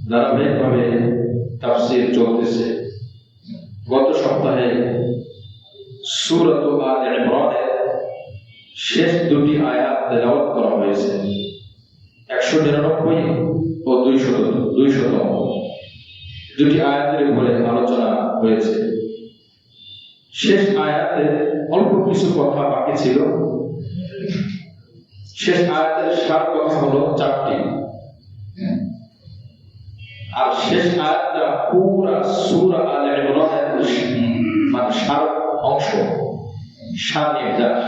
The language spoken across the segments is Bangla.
ধারাবাহিকভাবে তাফসীর চলতেছে। গত সপ্তাহে সূরাত আলে ইমরানের শেষ দুটি আয়াত তেলাওয়াত করা হয়েছে। 199 ও 200 দুটি আয়াতের উপরে আলোচনা হয়েছে। শেষ আয়াতে অল্প কিছু কথা বাকি ছিল। শেষ আয়াতের সার কথা হলো 4টি, আর শেষ আয়াতটা পুরা সূরা আলে ইমরানের মানে সার অংশ, সার নির্যাস।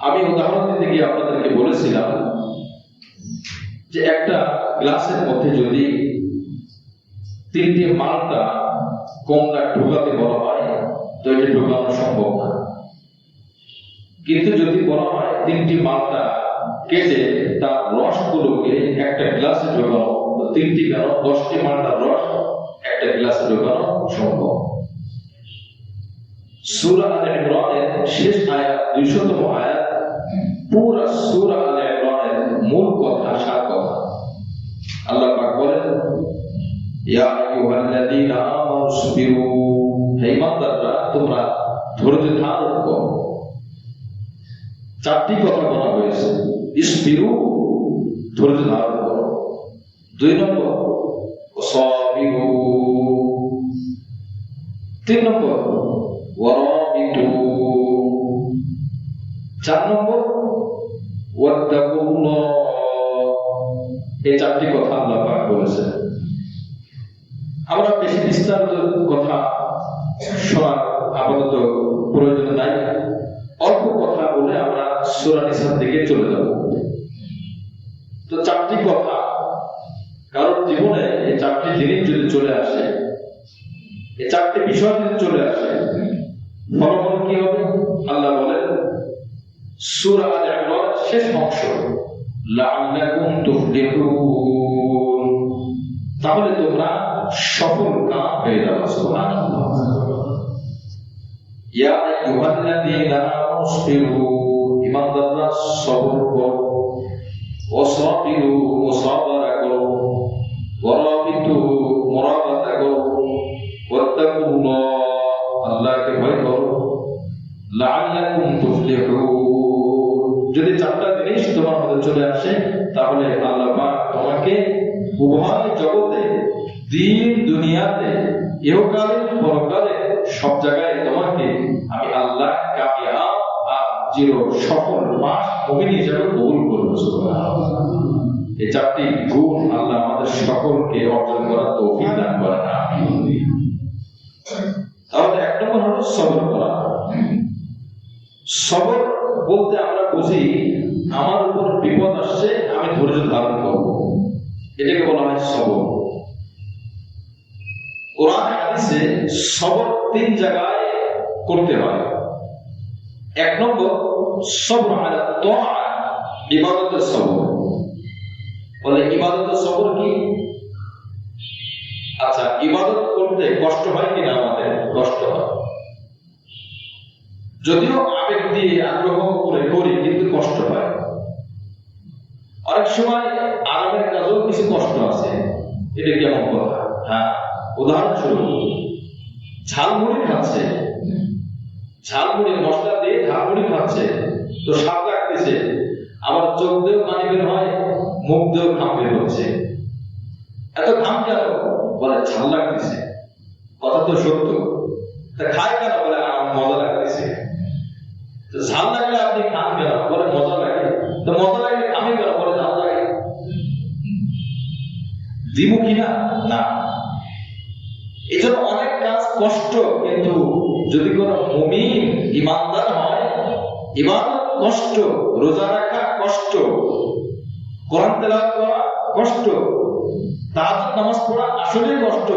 আমি উদাহরণ দিতে গিয়ে আপনাদেরকে বলেছিলাম যে একটা গ্লাসের মধ্যে যদি 3টি মালটা কমলা ঢোকাতে বলা হয় তো এটা ঢোকানো সম্ভব না। কিন্তু যদি বলা হয় 3টি মালটা কেটে তার রসগুলোকে একটা গ্লাসে ঢোকানো, তো 3টি কেন 10টি মালটার রস একটা গ্লাসে ঢোকানো সম্ভব। সূরা আলে ইমরানের শেষ আয়াত 200তম আয়াত পুরা সূরা আলে ইমরানের মূল কথা, সার কথা। আল্লাহ পাক বলেন, ইয়া আইয়ুহাল্লাযীনা আমানু ইসবিরু, হে ঈমানদাররা তোমরা ধৈর্য ধারণ করো। 4টি কথা বলা হয়েছে। ইসবিরু, ধৈর্য ধারণ করো। 2 নম্বর ওয়াসাবিরু, 3 নম্বর ওয়ারাবিতু, 4 নম্বর ওয়াত্তাকুল্লাহ। এই 4টি কথা আল্লাহ পাক বলেছেন। আমরা বেশি বিস্তারিত কথা শোনার আপাতত প্রয়োজন নাই। অল্প কথা বলে আমরা সূরা নিসার দিকে চলে যাব। তো 4টি কথা, কারণ জীবনে এই 4টি জিনিস যদি চলে আসে, এই 4টি বিষয় যদি চলে আসে, ফলাফল কি হবে? আল্লাহ বলেন সূরা আলে ইমরান শেষ অংশ, লাআল্লাকুম তুফলিহুন, তাহলে তোমরা সফল কাম হয়ে যাবে। সুবহানাল্লাহ। ইয়া আইয়ুহাল্লাযীনা আমানু ইসবিরু, ঈমানদাররা সবর করো। ওয়াসাবিরু, মুসাবারা করো। ওয়ারাবিতু, মুরাবাতা করো। ওয়াত্তাকুল্লাহ, আল্লাহকে ভয় করো। লাআল্লাকুম তুফলিহুন। যদি 4টা জিনিস তোমার মধ্যে চলে আসে, তাহলে আল্লাহ পাক তোমাকে উভয় জগতে, দিন দুনিয়াতে, ইহকালে পরকালে সব জায়গায় তোমাকে আমি আল্লাহ কামিয়াব আর চির সফল মুমিন হিসেবে কবুল করব। সুবহানাল্লাহ। এই 4টি গুণ আল্লাহ আমাদের সকলকে অর্জন করার তৌফিক দান করেন। আমিন। তাহলে 1 নম্বর হলো সবর করা। সবর বলতে আমরা বুঝি আমার উপর বিপদ আসছে, আমি ধৈর্য ধারণ করব, এটাকে বলা হয় সবর। কোরআন হাদিসে সবর 3 জায়গায় করতে হয়। 1 নম্বর সবর আলা তাআ, ইবাদতের সবর। বলে ইবাদতের সবর কি? আচ্ছা, ইবাদত করতে কষ্ট হয় কিনা? আমাদের কষ্ট হয়, যদিও আবেগ দিয়ে আগ্রহ করে করি, কিন্তু কষ্ট হয়। অনেক সময় আরামের কাজেও কিছু কষ্ট আছে। এটা কেমন কথা? হ্যাঁ, উদাহরণস্বরূপ ঝালমুড়ি খাচ্ছে, ঝালমুড়ি মশলা দিয়ে ঝালমুড়ি খাচ্ছে, তো স্বাদ লাগতেছে, আবার চোখ দিয়েও পানি বের হয়, মুখ দিয়েও ঘাম বের হচ্ছে। এত ঘাম কেন? বলে ঝাল লাগতেছে। কথা তো সত্য। তা খায় কেন? বলে মজা লাগতেছে। তো ঝাল লাগলে আপনি খান কেন? বলে মজা লাগে। তো মজা লাগলে খাবে কেন? বলে ঝাল লাগে। দ্বিমুখী না? না। এই জন্য অনেক কাজ কষ্ট, কিন্তু যদি কোনো মুমিন ঈমানদার হয়, ইবাদত কষ্ট, রোজা রাখা কষ্ট, কোরআন তেলাওয়াত করা কষ্ট, তাহাজ্জুদ নামাজ পড়া আসলে কষ্ট।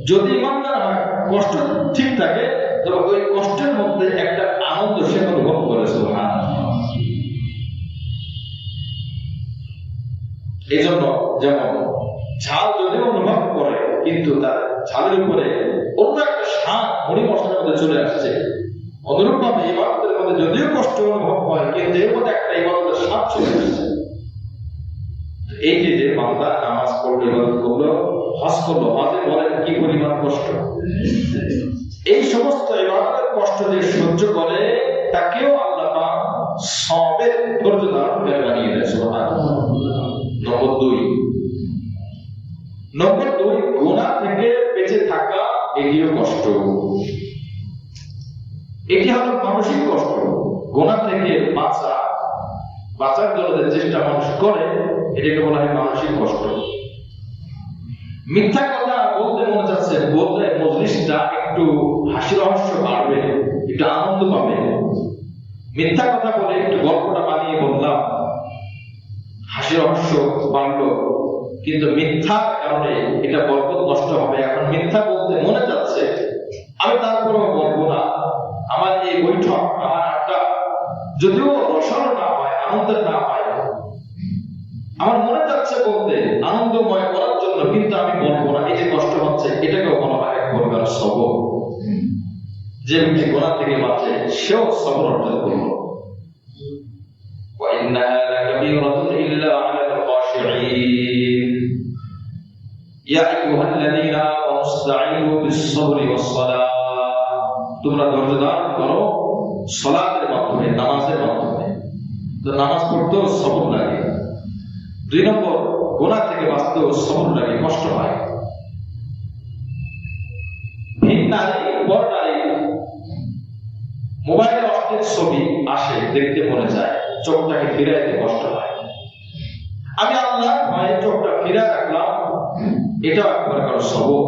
যদি ঈমানদার হয়, কষ্ট ঠিক থাকে, তবে ওই কষ্টের মধ্যে একটা আনন্দ সে অনুভব করে। সুবহানাল্লাহ। এই জন্য যেমন ঝাল যদিও অনুভব করে, কিন্তু তার ঝালের উপরে অন্য একটা স্বাদ মুড়ি মশলার মধ্যে চলে আসছে। অনুরূপ ভাবে ইবাদতের মধ্যে যদিও কষ্ট অনুভব হয়, কিন্তু এর মধ্যে একটা ইবাদতের স্বাদ চলে আসছে। এই যে বান্দা নামাজ পড়লো, ইবাদত করলো, হজ করলো, হজে বলেন কি পরিমাণ কষ্ট। এই সমস্ত ইবাদতের কষ্ট যে সহ্য করে তাকেও আল্লাহ পাক সবের ধৈর্য ধারণকারী বানিয়ে দেয়। সুবহানাল্লাহ। নম্বর 2 গুনাহ থেকে বেঁচে থাকা, এটিও কষ্ট। এটি হলো মানসিক কষ্ট। গুনাহ থেকে বাঁচার জন্য যে চেষ্টা মানুষ করে এটাকে বলা হয় মানসিক কষ্ট। মিথ্যা কথা বলতে মনে যাচ্ছে, বলতে মজলিসটা একটু হাসি রহস্য বাড়বে, একটু আনন্দ পাবে। মিথ্যা কথা বলে একটু গল্পটা বানিয়ে বললাম, হাসি রহস্য বাড়লো, কিন্তু মিথ্যার কারণে এটা বরকত নষ্ট হবে। এখন মিথ্যা বলতে মনে যাচ্ছে, আমি তারপরেও বলবো না। আমার এই বৈঠক, আমার আড্ডা যদিও রসালো না হয়, আনন্দের না হয়, আমার মনে যাচ্ছে বলতে আনন্দময় করার জন্য, কিন্তু আমি বলবো না। এই যে কষ্ট হচ্ছে, এটাকেও বলা হয় এক প্রকার সবর। যে ব্যক্তি গুনাহ থেকে বাঁচে সেও সবর অর্জন করলো। وإنها لكبيرة إلا على الخاشعين يا أيها الذين آمنوا استعينوا بالصبر والصلاة তোমরা ধৈর্য ধারণ করো সালাতের মাধ্যমে, নামাজের মাধ্যমে। তো নামাজ পড়তেও সবর লাগে। 2 নম্বর, গুনাহ থেকে বাঁচতেও সবর লাগে, কষ্ট হয়। ভিন নারী, বড় নারী, মোবাইলে অশ্লীল ছবি আসে, দেখতে মনে যায়, চোখটাকে ফিরাইতে কষ্ট হয়। আমি আল্লাহর ভয়ে চোখটা ফিরায় রাখলাম, এটাও একবার কারো সবর।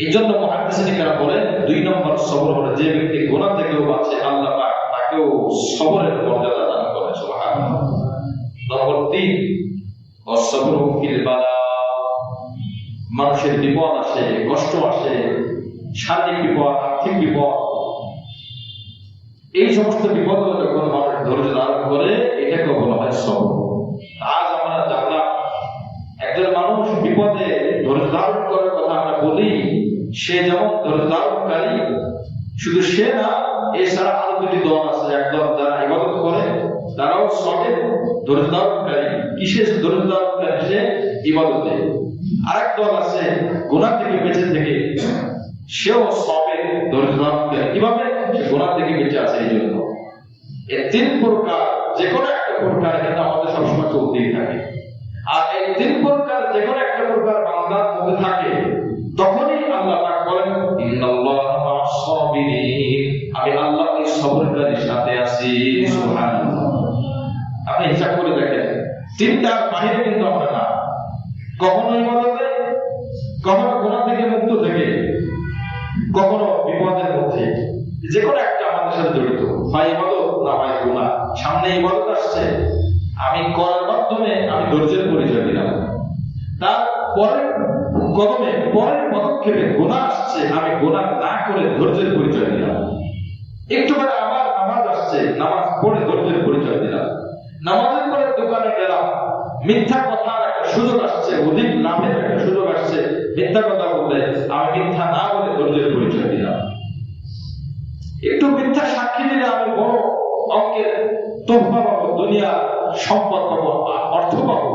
এই জন্য মুহাদ্দিসিনরা বলেন 2 নম্বর সবর হলো যে ব্যক্তি গুনাহ থেকেও বাঁচে, আল্লাহ পাক তাকেও সবরের মর্যাদা দান করে। সুবহানাল্লাহ। নম্বর 3 অসবরু ফিল বালা। মানুষের বিপদ আসে, কষ্ট আসে, শারীরিক বিপদ, আর্থিক বিপদ, এই সমস্ত বিপদ যখন মানুষ ধৈর্য ধারণ করে, এটাকে বলা হয় সবর। আজ আমরা জানলাম একজন মানুষ বিপদে ধৈর্য ধারণ করার কথা আমরা বলি, সে যেমন ধৈর্য ধারণকারী, শুধু সে না, এছাড়া আরো 2টি দল আছে। একদল যারা ইবাদত করে, তারাও সবে ধৈর্য ধারণকারী। কিসে ধৈর্য ধারণকারী? সে ইবাদতে। আরেক দল আছে গুনাহ থেকে বেঁচে থেকে, সেও সবে ধৈর্য ধারণকারী। কিভাবে? সে গুনাহ থেকে বেঁচে আছে। এই জন্য এই 3 প্রকার, যে কোনো একটা প্রকার কিন্তু আমাদের সবসময় চলতেই থাকে। আর এই 3 প্রকার যে কোনো একটা প্রকার বান্দার মধ্যে থাকে, তখনই আল্লাহ পাক বলেন ইন্নাল্লাহা মা'আস সাবিরিন, আমি আল্লাহ এই সবরকারীর সাথে আছি। সুবহানাল্লাহ। আপনি হিসাব করে দেখেন, 3টার বাইরে কিন্তু আমরা না। কখনো ইবাদতে, কখনো গুনাহ থেকে মুক্ত থেকে, কখনো বিপদের মধ্যে। যে কোনো একটা আমাদের সাথে জড়িত, হয় ইবাদত না হয় গুনাহ। সামনে ইবাদত আসছে, আমি করার মাধ্যমে আমি ধৈর্যের পরিচয় দিলাম। তার পরের কদমে, পরের পদক্ষেপে গুনাহ আসছে, আমি গুনাহ না করে ধৈর্যের পরিচয় দিলাম। একটু পরে আবার নামাজ আসছে, নামাজ পড়ে ধৈর্যের পরিচয় দিলাম। নামাজের পরে দোকানে গেলাম, মিথ্যা কথার একটা সুযোগ আসছে, অধিক লাভের একটা সুযোগ আসছে, মিথ্যা কথা বললে আমি মিথ্যা না বলে ধৈর্যের পরিচয় দিলাম। একটু মিথ্যা সাক্ষী দিলে আমি বড় অঙ্কের তোহফা পাবো, দুনিয়া সম্পদ পাবো, অর্থ পাবো,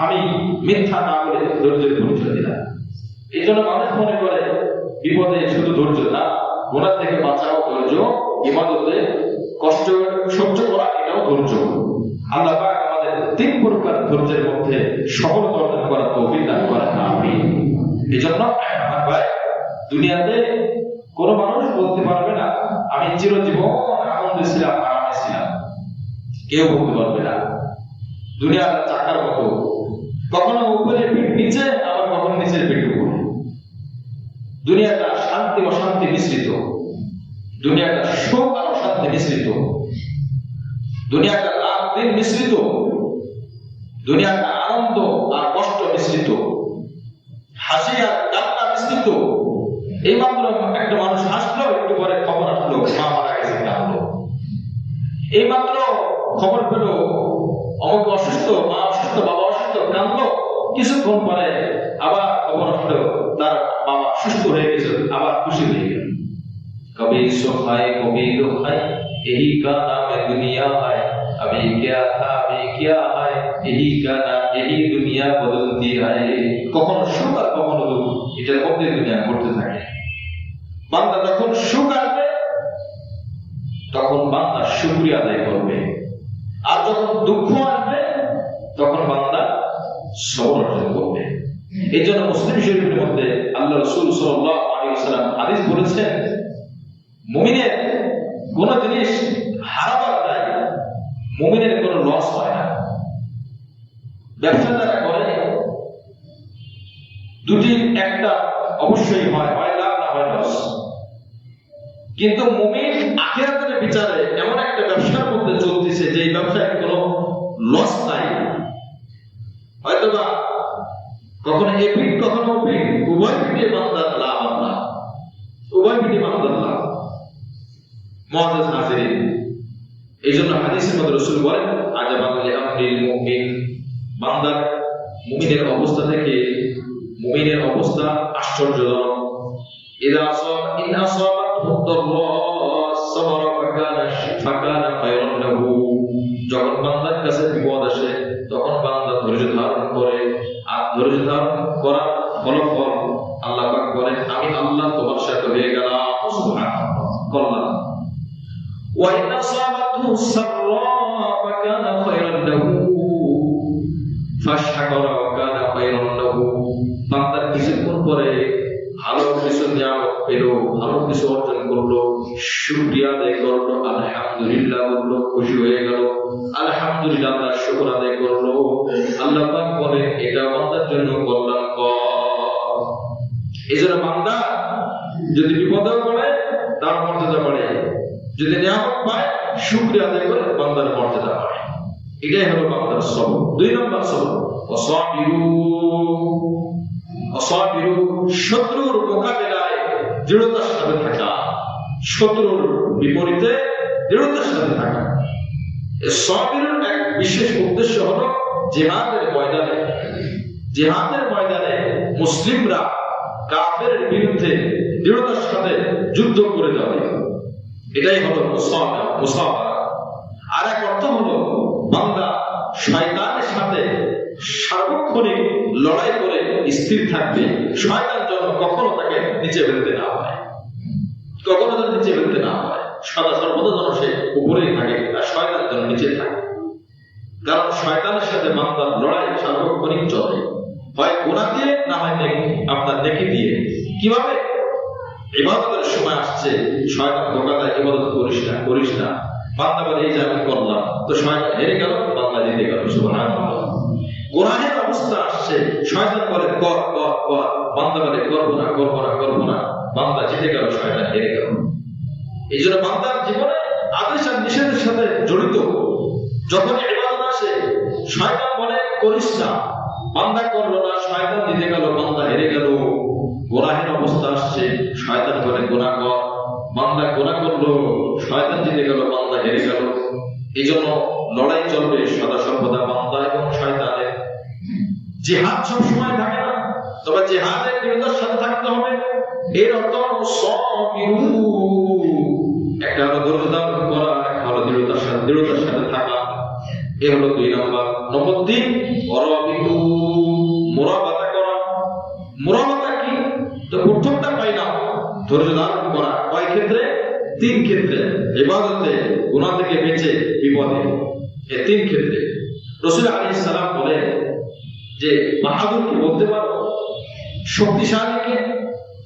আমি মিথ্যা না বলে ধৈর্যের পরিচয় দিলাম। এই জন্য মানুষ মনে করে বিপদে শুধু ধৈর্য না, গুনাহ থেকে বাঁচাও ধৈর্য, ইবাদতে কষ্ট সহ্য করা এটাও ধৈর্য। আল্লাহ পাক আমাদের 3 প্রকার ধৈর্যের মধ্যে সফলতা অর্জন করার তৌফিক দান করেন। আমিন। এই জন্য আমার ভাই, দুনিয়াতে কোনো মানুষ বলতে পারবে না আমি চিরজীবন আনন্দে ছিলাম, আরামে ছিলাম। কেউ বলতে পারবে না। দুনিয়াটা চাকার মতো, কখনো উপরে পিঠ নিচে, আবার কখনো নিচের পিঠ উপরে। দুনিয়াটা শান্তি অশান্তি মিশ্রিত, দুনিয়াটা সুখ আর অশান্তি মিশ্রিত, দুনিয়াটা রাত দিন মিশ্রিত, দুনিয়াটা আনন্দ আর কষ্ট মিশ্রিত, হাসি আর কান্না মিশ্রিত। এই মাত্র একটা মানুষ হাসলো, একটু পরে খবর আসলো মা মারা গেছে, কাঁদলো। এই মাত্র খবর পেলো অমুক অসুস্থ, মা অসুস্থ, বাবা অসুস্থ, কাঁদলো। কিছুক্ষণ পরে আবার খবর আসলো তার বাবা সুস্থ হয়ে গেছে, আবার খুশি হয়ে গেল। কবি সুখ হয় কবি দুঃখ হয়, यही का नाम है दुनिया है, अभी क्या था अभी क्या है। এই দুনিয়া বদলতি হয়, কখনো সুখ আর কখনো দুঃখ, এটার মধ্যে দুনিয়া ঘটতে থাকে। বান্দা যখন সুখ আসবে তখন বান্দা শুকরিয়া আদায় করবে, আর যখন দুঃখ আসবে তখন বান্দা সবর অর্জন করবে। এই জন্য মুসলিম শরীফের মধ্যে আল্লাহ রাসূল সাল্লাল্লাহু আলাইহি ওয়াসাল্লাম হাদিস বলেছেন, মুমিনের কোন জিনিস হারাবার নাই, মুমিনের কোনো লস হয় না। ব্যবসা যারা করে দুটি একটা অবশ্যই হয়, হয় লাভ না হয় লস। কিন্তু মুমিন আখিরাতের বিচারে এমন একটা ব্যবসার মধ্যে চলতেছে যে এই ব্যবসায় কোনো লস নাই, হয়তোবা কখনো এপিট কখনো ওপিট, উভয় পিঠে বান্দার লাভ, আল্লাহ উভয় পিঠে বান্দার লাভ। মুআজ্জাজ হাজিরিন, এই জন্য হাদিসের মধ্যে রাসূল বলেন, আজাবান লিআমরিল মুমিন, বান্দার মুমিনের অবস্থা থেকে মুমিনের অবস্থা আশ্চর্যজনক। ইযা আসাবাতহু দাররা সাবরা ফাকানা খায়রান লাহু, যখন বান্দার কাছে বিপদ আসে তখন বান্দা ধৈর্য ধারণ করে, আর ধৈর্য ধারণ করার ফলাফল আল্লাহ পাক বলেন, আমি আল্লাহ তোমার সাথে হয়ে গেলাম। সুবহানাল্লাহ, কল্যাণ। ওয়া ইন আসাবাতহু সাররা ফাকানা খায়রান লাহু ফাশাকারা ওয়াকানা খায়রান লাহু, বান্দার কিছুক্ষণ পরে ভালো কিছু নিয়ামত পেল, ভালো কিছু অর্জন করলো, শুকরিয়া আদায় করলো, আলহামদুলিল্লাহ বললো, খুশি হয়ে গেল, আলহামদুলিল্লাহ আল্লাহ শুকর আদায় করলো। আল্লাহ পাক বলেন এটা বান্দার জন্য কল্যাণকর। এজন্য বান্দা যদি বিপদে পড়ে তার মর্যাদা বাড়ে, যদি নিয়ামত পায় শুকরিয়া আদায় করে বান্দার মর্যাদা বাড়ে। এটাই হলো বান্দার সবর। 2 নম্বর সবর, অসাবিরু, শত্রুর মোকাবিলায় দৃঢ়তার সাথে থাকা, শত্রুর বিপরীতে দৃঢ়তার সাথে থাকা। এই সাবিরের এক বিশেষ উদ্দেশ্য হলো জিহাদের ময়দানে মুসলিমরা কাফেরের বিরুদ্ধে দৃঢ়তার সাথে যুদ্ধ করে যাবে, এটাই হলো মুসাবারা। আর এক অর্থ হলো বান্দা শয়তানের সাথে সার্বক্ষণিক লড়াই করে স্থির থাকবে, শয়তান যেন কখনো তাকে নিচে ফেলতে না পারে, কখনো যেন নিচে ফেলতে না পারে, সদা সর্বদা যেন সে উপরেই থাকে, আর শয়তান যেন নিচে থাকে। কারণ শয়তানের সাথে বান্দার লড়াই সার্বক্ষণিক চলে, হয় গুনাহ দিয়ে, না হয় আপনার নেকি দিয়ে। কিভাবে? ইবাদতের সময় আসছে, শয়তান ধোঁকা দেয়, ইবাদত করিস না, বান্দা বলে এই যে আমি করলাম, তো শয়তান হেরে গেল, বান্দা জিতে গেল। সুবহানাল্লাহ। গুনাহের অবস্থা আসছে, শয়তান বলে কর, বান্দা বলে করবো না, বান্দা জিতে গেল, শয়তান হেরে গেল। এই জন্য বান্দার জীবনে আদেশ আর নিষেধের সাথে জড়িত। যখন ইবাদত আসে শয়তান বলে করিস না, বান্দা করলো না, শয়তান জিতে গেল, বান্দা হেরে গেল। গুনাহের অবস্থা আসছে, শয়তান বলে গুনাহ কর, বান্দা গুনাহ করলো, শয়তান জিতে গেল, বান্দা হেরে গেল। এই জন্য লড়াই চলবে সদা সর্বদা বান্দা এবং শয়তানের। জিহাদ সব সময় থাকে না, তবে জিহাদের দৃঢ়তার সাথে থাকতে হবে। এর অর্থ সাবিরু, একটা হলো ধৈর্য ধারণ করা, একটা হলো দৃঢ়তার সাথে থাকা। এ হলো 2 নম্বর। নম্বর 3, ওয়ারাবিতু, মুরাবাতা করা। মুরাবাতা কি? তো প্রথমটা পাইলাম ধৈর্য ধারণ করা, কয় ক্ষেত্রে? 3 ক্ষেত্রে। ইবাদতে, গুনাহ থেকে বেঁচে, বিপদে, এই 3 ক্ষেত্রে। রাসূল আলাইহিস সালাম বলেন যে বাহাদুর কি বলতে পারো? শক্তিশালীকে?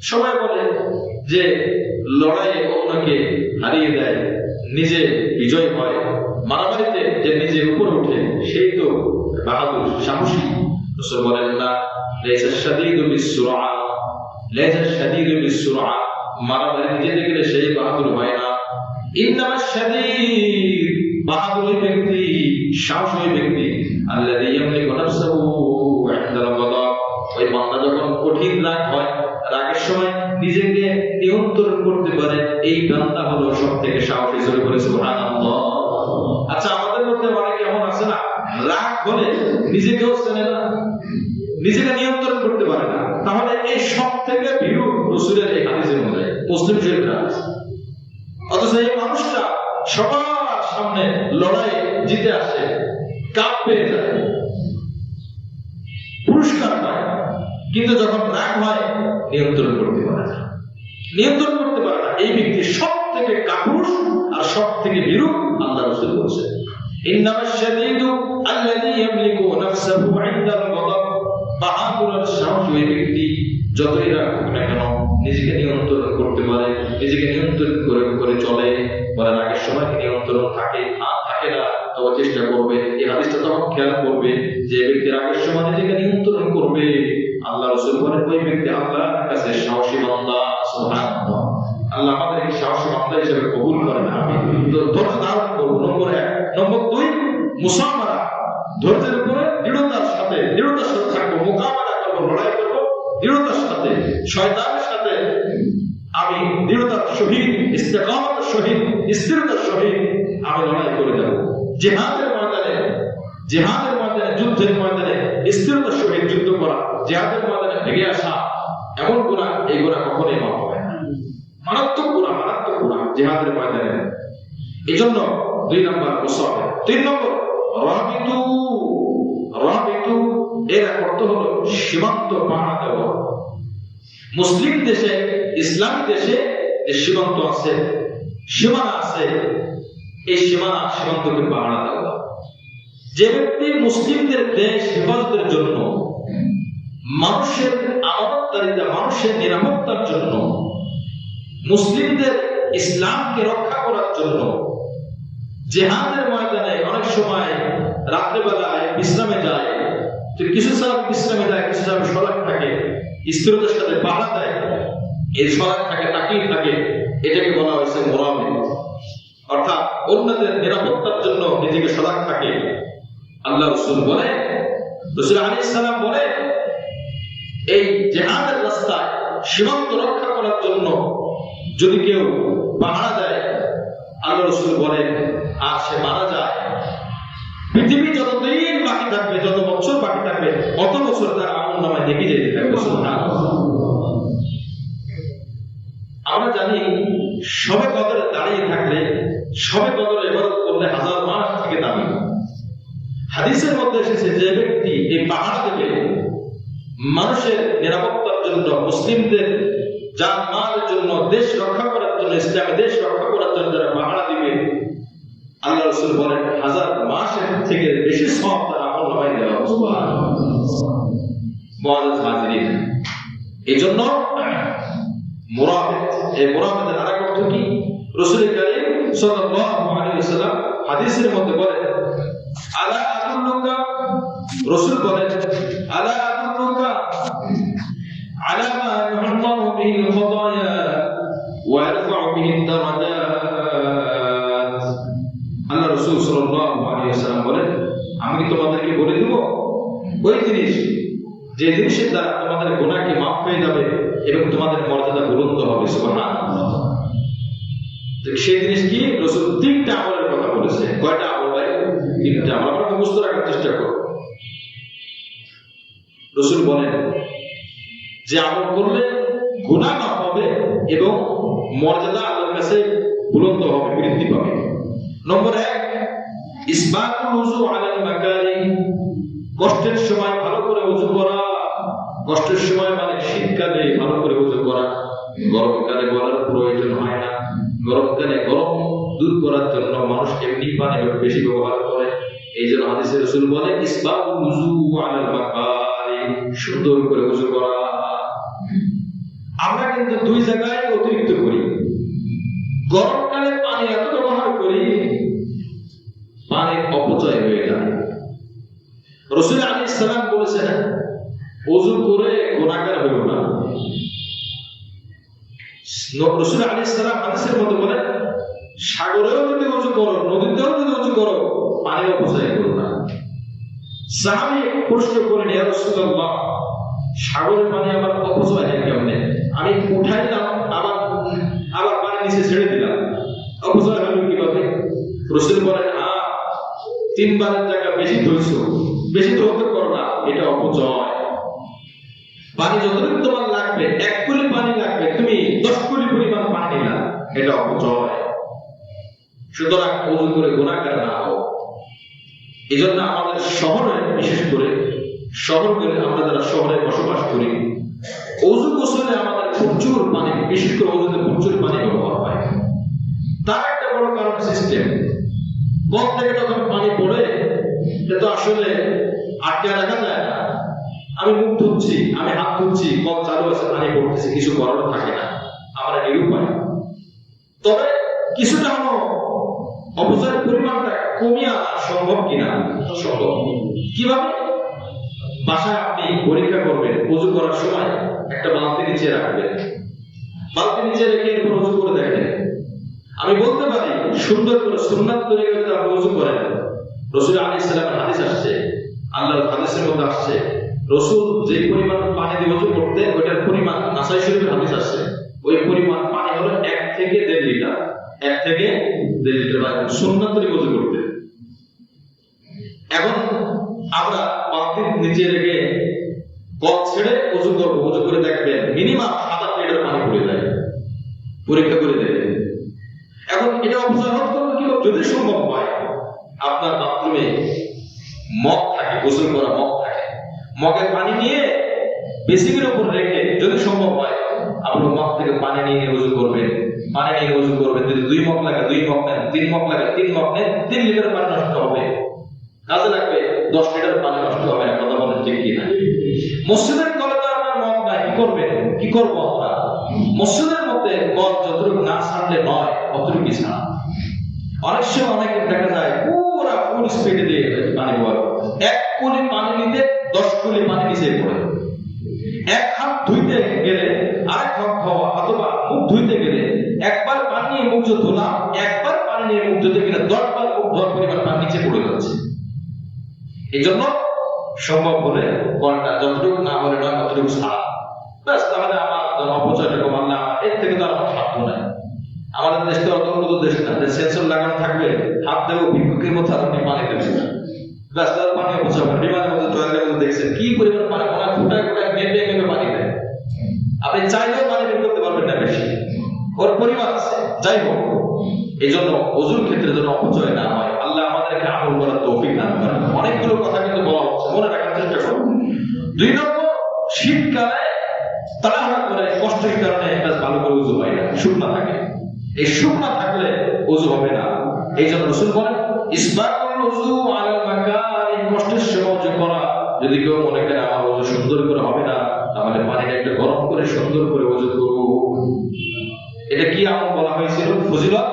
সবাই বলে যে লড়াইয়ে অন্যকে হারিয়ে দেয়, নিজে বিজয় হয়, মারামারিতে যে নিজে উপরে ওঠে, সেই তো বাহাদুর, সাহসী। রাসূল বলেন না, লাইসা শাদীদু বিসসুরআ, মারামারি যেতে গেলে সেই বাহাদুর হয় না। ইন্নামা শাদীদ, বাহাদুর ওই ব্যক্তি, সাহসী ওই ব্যক্তি, আল্লাযী ইয়ামলিকু নাফসাহু ইনদাল গাদাব, ওই বান্দা যখন কঠিন রাগ হয়, রাগের সময় নিজেকে নিয়ন্ত্রণ করতে পারে, এই বান্দা হলো সবথেকে সাহসী। জোরে বলে সুবহানাল্লাহ। আচ্ছা, আমাদের মধ্যে অনেকে এমন আছে না, রাগ হলে নিজেকেও চেনে না, নিজেকে নিয়ন্ত্রণ করতে পারে না। তাহলে এই সবথেকে ভীরু রাসূলের এই হাদিসের মধ্যে, মুসলিম শরীফের হাদিস। অথচ এই মানুষটা সবার সামনে লড়াই জিতে আসে, কাপ পেয়ে যায়, কিন্তু যখন রাগ হয় নিয়ন্ত্রণ করতে পারে না, নিয়ন্ত্রণ করতে পারে না। এই ব্যক্তি সব থেকে কাপুরুষ আর সব থেকে ভীরু। আল্লাহ রাসূল বলেছেন, ইন্নামাশ শাদীদু আল্লাযী ইয়ামলিকু নাফসাহু ইনদাল গযব। বাহাদুরের সাহসী ওই ব্যক্তি যতই রাগ হোক না কেন নিজেকে নিয়ন্ত্রণ করতে পারে, নিজেকে নিয়ন্ত্রণ করে চলে। বলে রাগের সময় নিয়ন্ত্রণ থাকে না, থাকে না, তবে চেষ্টা করবে। এই হাদিসটা তখন খেয়াল করবে যে ব্যক্তি রাগের সময় নিজেকে নিয়ন্ত্রণ করবে। আল্লাহ রাসূল বলেন ওই ব্যক্তি আল্লাহর কাছে সাহসী বান্দা। সুবহানাল্লাহ। আল্লাহ আমাদেরকে সাহসী বান্দা হিসেবে কবুল করেন। আমি তো ধৈর্য ধারণ করব। নম্বর 1। নম্বর 2, মুসামারা, ধৈর্যের উপরে দৃঢ়তার সাথে থাকবো, মোকাবেলা করবো, লড়াই করবো দৃঢ়তার সাথে। শয়তানের সাথে আমি দৃঢ়তার সহিত, ইস্তেকামতের সহিত, স্থিরতার সহিত আমি লড়াই করে যাব। জিহাদের ময়দানে, যুদ্ধের ময়দানে স্থিরতার সহিত যুদ্ধ করা, জিহাদের ময়দানে ভেঙে আসা এমন গুনাহ, এই গুনাহ কখনোই মাফ হবে না। মারাত্মক গুনাহ জিহাদের ময়দানে। এই জন্য 2 নম্বর মুসাফির। 3 নম্বর রাবিতু, এর অর্থ হলো সীমান্ত পাহারা দেওয়া। মুসলিম দেশে, ইসলামী দেশে যে সীমান্ত আছে, সীমানা আছে, এই সীমান্তকে পাহারা দেওয়া। যে ব্যক্তি মুসলিমদের দেশ হেফাজতের জন্য, মানুষের আমানতদারিতা, মানুষের নিরাপত্তার জন্য, মুসলিমদের ইসলামকে রক্ষা করার জন্য জিহাদের ময়দানে অনেক সময় রাত্রিবেলায় বিশ্রামে যায়, তো কিছু সাহাবী বিশ্রামে যায়, কিছু সাহাবী সজাগ থাকে, স্থিরতার সাথে পাহারা দেয়। এই সজাগ থাকে, তাকিয়ে থাকে, এটাকে বলা হয়েছে মুরাবিত। অর্থাৎ অন্যদের নিরাপত্তার জন্য নিজেকে সজাগ থাকে। আল্লাহ রাসূল আলাইহিস সালাম বলে এই জিহাদের রাস্তায় সীমান্ত রক্ষা করার জন্য যদি কেউ পাহারা দেয়, আল্লাহ রাসূল বলেন আর সে মারা যায়, পৃথিবী যতদিন বাকি থাকবে, যত বছর বাকি থাকবে, অত বছর তার আমলনামায় নেকি যেতে থাকবে। সুবহানাল্লাহ। আমরা জানি শবে কদরে দাঁড়িয়ে থাকলে, শবে কদরে ইবাদত করলে 1000 মাস থেকে দামি। হাদিসের মধ্যে এসেছে যে ব্যক্তি এই পাহারা দেবে মানুষের নিরাপত্তার জন্য, মুসলিমদের জান-মালের জন্য, দেশ রক্ষা করার জন্য, ইসলামী দেশ রক্ষা করার জন্য যারা পাহারা দিবে, আল্লাহ রাসূল বলেন 1000 মাসের থেকে বেশি সওয়াব তার আমলনামায় দেওয়া হবে। সুবহানাল্লাহ। মুআজ্জাজ হাজিরিন, এইজন্য মুরাবিত, এই মুরাবিতের আরেক অর্থ কি? রাসূল কারীম সাল্লাল্লাহু আলাইহি ওয়াসাল্লাম হাদিসের মধ্যে বলেন, আলা আদুল্লুকা, রাসূল বলেন আলা আদুল্লুকা আলা মা ইউহতাহু বিহিল খাতায়া ওয়া ইয়ারফা'ু বিহিদ দারাজাত। আল্লাহ রাসূল সাল্লাল্লাহু আলাইহি ওয়াসাল্লাম বলেন, আমি তোমাদেরকে বলে দেব ওই জিনিস, যে জিনিসের দ্বারা তোমাদের গুনাহকে মাফ হয়ে যাবে এবং তোমাদের মর্যাদা বুলন্দ হবে। সুবহানাল্লাহ। সেই জিনিস কি? রাসূল 3টা আমলের কথা বলেছে। কয়টা আমল ভাই? 3টা আমল। আমরা মুখস্থ রাখার চেষ্টা করব। রাসূল বলেন যে আমল করলে গুনাহ মাফ হবে এবং মর্যাদা আল্লাহর কাছে বুলন্দ হবে, বৃদ্ধি পাবে। নম্বর 1, ইসবাতুল ওযু আলাল মাকারি, কষ্টের সময় ভালো করে ওযু করা। কষ্টের সময় মানে শীতকালে ভালো করে ওযু করা, গরমকালে বলার প্রয়োজন হয় না। গরমকালে গরম দূর করার জন্য মানুষ এমনি পানি বেশি ব্যবহার করে। এই জন্য হাদিসে রাসূল বলে ইসবাতুল ওযু আলাল মাকারি, সুন্দর করে ওযু করা। আমরা কিন্তু 2 জায়গায় অতিরিক্ত করি। গরমকালে পানি এত ব্যবহার করি, পানির অপচয় হয়ে যায়। রাসূল আলাইহিস সালাম বলেছেন ওযু করে গুনাহগার হইও না। রাসূল আলাইহিস সালাম হাদিসের মধ্যে বলেন সাগরেও যদি ওযু করো, নদীতেও যদি ওযু করো, পানি অপচয় করো না। সাহাবী প্রশ্ন করেন, ইয়া রাসূলুল্লাহ, সাগরের পানি আবার অপচয় হয় কেমনে? আমি উঠাইলাম আবার পানি নিচে ছেড়ে দিলাম, অপচয় হলো কিভাবে? রাসূল বলেন 3 বারের জায়গা বেশি ধরছো, বেশি ধরতে করো না, এটা অপচয়। পানি যতটুকু তোমার লাগবে, 1 কুলি পানি লাগবে, তুমি 10 কুলি পরিমাণ পানি নিলা, এটা অপচয়। সুতরাং ওযু করে গুনাহগার না হও। এজন্য আমাদের শহরে, বিশেষ করে শহরগুলো, আমরা যারা শহরে বসবাস করি। ওযু গোসলে আমাদের প্রচুর পানি, বিশেষ করে ওযুতে প্রচুর পানি ব্যবহার হয়। তার একটা বড় কারণ সিস্টেম। কল থেকে যখন পানি পড়ে এটা তো আসলে আটকে রাখা যায় না। আমি মুখ ধুচ্ছি, আমি হাত ধুচ্ছি, কল চালু আছে, পানি পড়তেছে, কিছু করার থাকে না, আমরা নিরুপায়। তবে কিছুটা হলো অপচয়ের পরিমাণটা কমিয়ে আনা সম্ভব কিনা? সম্ভব। কিভাবে? বাসায় আপনি পরীক্ষা করবেন, ওযু করার সময় একটা বালতি নিচে রাখবেন, বালতি নিচে রেখে এরপর ওযু করে দেখেন। আমি বলতে পারি সুন্দর করে সুন্নাত তরিকাতে আপনি ওযু করেন। রাসূল আলাইহিস সালামের হাদিস আসছে, আল্লাহর হাদিসের মধ্যে আসছে রাসূল যে পরিমাণ পানি দিয়ে ওযু করতেন ওইটার পরিমাণ নাসাই শরীফের হাদিস আসছে, ওই পরিমাণ পানি হলো 1 থেকে 1.5 লিটার। 1 থেকে 1.5 লিটার পানি সুন্নাত তরিকায় ওযু করতেন। এখন আমরা বালতির নিচে রেখে কল ছেড়ে ওযু করব, ওযু করে দেখবেন মিনিমাম 7-8 লিটার পানি পড়ে যায়। পরীক্ষা করে দেখবেন। এখন এটা অবজার্ভ করব কি, যদি সম্ভব হয় আপনার বাথরুমে মগ থাকে, গোসল করা মগ থাকে, মগের পানি নিয়ে বেসিনের উপর রেখে যদি সম্ভব হয় আপনি মগ থেকে পানি নিয়ে ওযু করবেন। পানি নিয়ে ওযু করবেন। যদি 2 মগ লাগে 2 মগ নেন, 3 মগ লাগে 3 মগ নেন, 3 লিটার পানি নষ্ট হবে। কাজে লাগবে 10 লিটার পানি নষ্ট হবে না। কথা বলেন ঠিক কি না? মসজিদের কলে তো আপনার মগ নাই, কি করবেন? কি করব আমরা? মসজিদের মধ্যে কল যতটুকু না ছাড়লে নয় অতটুকু ছাড়া। অনেক সময় অনেকে দেখা যায় পুরো ফুল স্পিডে দিয়ে পানি ব্যবহার করতে, 1 কুলি পানি নিতে 10 কুলি পানি নিচে পড়ে। এক হাত ধুইতে গেলে আরেক হাত ধোয়া, অথবা মুখ ধুইতে গেলে একবার পানি নিয়ে মুখ ধুলাম, একবার পানি নিয়ে মুখ ধুতে গেলে 10 বার মুখ ধোয়ার পরিমাণ পানি নিচে পড়ে যাচ্ছে। এই জন্য সম্ভব হলে কলটা যতটুকু না হলে নয় ততটুকু ছাড়া, ব্যাস। তাহলে আমার অপচয়টা কমালে আমার এর থেকে তো আর আমার সাধ্য নাই। আমাদের দেশ তো অত উন্নত দেশ না যে সেন্সর লাগানো থাকবে, হাত দেবো ভিক্ষুকের মতো আপনি পানি দেবেন না, ব্যাস তার পানি অপচয় করে। বিমানের মধ্যে টয়লেটের মধ্যে দেখছেন কি পরিমাণ পানি, ওনার ফুটায় ফুটায় মেপে মেপে পানি দেয়। আপনি চাইলেও পানি বের করতে পারবেন না বেশি, ওর পরিমাণ আছে। যাই হোক, এই জন্য ওযুর ক্ষেত্রে যেন অপচয় না হয়, আল্লাহ আমাদেরকে আমল করার তৌফিক দান করেন। অনেকগুলো কথা কিন্তু বলা হচ্ছে, মনে রাখার চেষ্টা করুন। 2 নম্বর, শীতকালে তাড়াহুড়া করে কষ্টের কারণে ভালো করে ওযু হয় না, শুকনা থাকে। এই শুকনা থাকলে ওযু হবে না। এই জন্য রাসূল বলেন ইসবাকুল ওযু আলাল মাকারি, কষ্টের সময় ওযু করা। যদি কেউ মনে করে আমার ওযু সুন্দর করে হবে না, তাহলে পানিটা একটু গরম করে সুন্দর করে ওযু করব। এটা কি আমল বলা হয়েছিল? ফজিলত,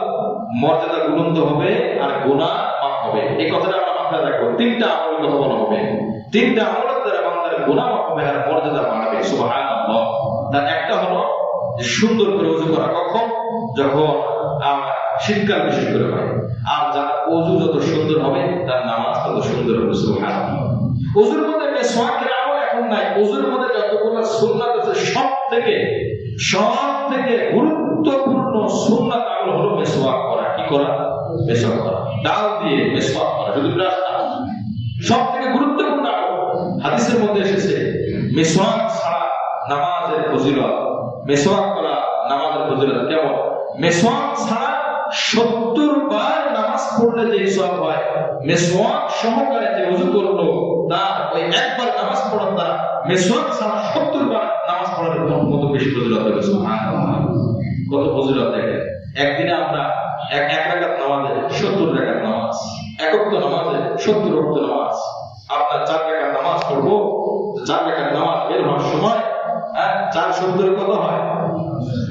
মর্যাদা বুলন্দ হবে আর গুনাহ মাফ হবে। এই কথাটা আমরা মাথায় রাখবো। 3টা আমলের কথা বলা হবে। 3টা আমলের দ্বারা বান্দার গুনাহ মাফ হবে আর মর্যাদা বাড়বে। সুবহানাল্লাহ। তার একটা হলো যে সুন্দর করে ওযু করা। কখন? যখন শীতকাল বিশেষ করে হয়। আর যার ওযু যত সুন্দর হবে তার নামাজ তত সুন্দর হবে। সুবহানাল্লাহ। ওযুর মধ্যে মিসওয়াকের আমল এখন নাই। ওযুর মধ্যে যতগুলো সুন্নাত আছে সব থেকে গুরুত্বপূর্ণ সুন্নাত আমল হলো মিসওয়াক করা। কি করা? মিসওয়াক করা। ডাল দিয়ে মিসওয়াক করা, শুধু ব্রাশ না, সব থেকে গুরুত্বপূর্ণ আমল। হাদিসের মধ্যে এসেছে মিসওয়াক ছাড়া নামাজের ফজিলত, মিসওয়াক করা নামাজের ফজিলত কেমন? মিসওয়াক ছাড়া 70 বার নামাজ পড়লে যে সওয়াব হয়, মিসওয়াক সহকারে যে ওযু করলো তার ওই একবার নামাজ পড়ার দ্বারা মিসওয়াক ছাড়া 70 বার নামাজ পড়ার মতো বেশি ফজিলত হবে। সুবহানাল্লাহ। কত ফজিলত দেখেন। একদিনে আমরা এক রাকাত নামাজে 70 রাকাত নামাজ, এক ওয়াক্ত নামাজে 70 ওয়াক্ত নামাজ। আপনার 4 রাকাত নামাজ পড়বো, 4 রাকাত নামাজ বের হওয়ার সময় 470 কত হয়?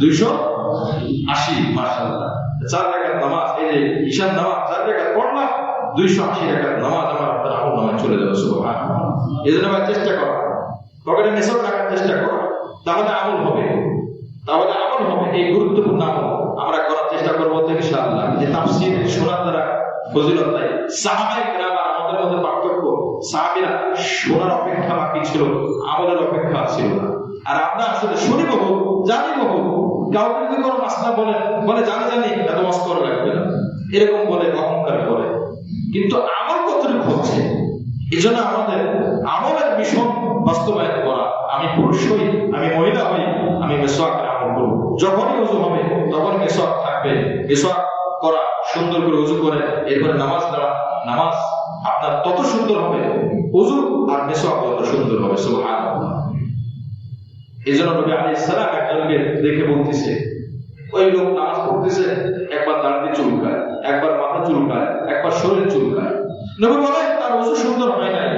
280। মাশাআল্লাহ। 4 রাকাত নামাজ, এই যে ঈশার নামাজ 4 রাকাত পড়লাম, 280 রাকাত নামাজ আমার আপনার আমল নামায় চলে যাবে। সুবহানাল্লাহ। এজন্য আমরা চেষ্টা করা, পকেটে মেসওয়াক রাখার চেষ্টা করা, তাহলে আমল হবে। এই গুরুত্বপূর্ণ আমল আমরা করার চেষ্টা করব তো ইনশাআল্লাহ। যে তাফসীর শোনার দ্বারা ফজিলত নাই। সাহাবায়ে কেরাম আমাদের মধ্যে পার্থক্য, সাহাবীরা শোনার অপেক্ষা বাকি ছিল, আমলের অপেক্ষা ছিল না। আর আমরা আসলে শুনি বহু, জানি বহু। কাউকে যদি কোনো মাসলা বলে জানি এত ওয়াজ করা লাগবে না, এরকম বলে অহংকার করে, কিন্তু আমল কতটুকু হচ্ছে। এই জন্য আমাদের আমলের মিশন বাস্তবায়ন করা। আমি পুরুষ হই, আমি মহিলা হই, আমি মিসওয়াকের আমল করব। যখনই ওযু হবে তখন মিসওয়াক থাকবে। মিসওয়াক করা, সুন্দর করে ওযু করে এরপরে নামাজ পড়া। নামাজ আপনার তত সুন্দর হবে, ওযু আর মিসওয়াক তত সুন্দর হবে। সুবহানাল্লাহ। এই জন্য নবী আলাইহিস সালাম একজনকে দেখে বলতেছে, ওই লোক নামাজ পড়তেছে, একবার দাঁড়িয়ে চুলকায়, একবার মাথা চুলকায়, একবার শরীর চুলকায়। নবী বলেন তার ওযু সুন্দর হয় নাই,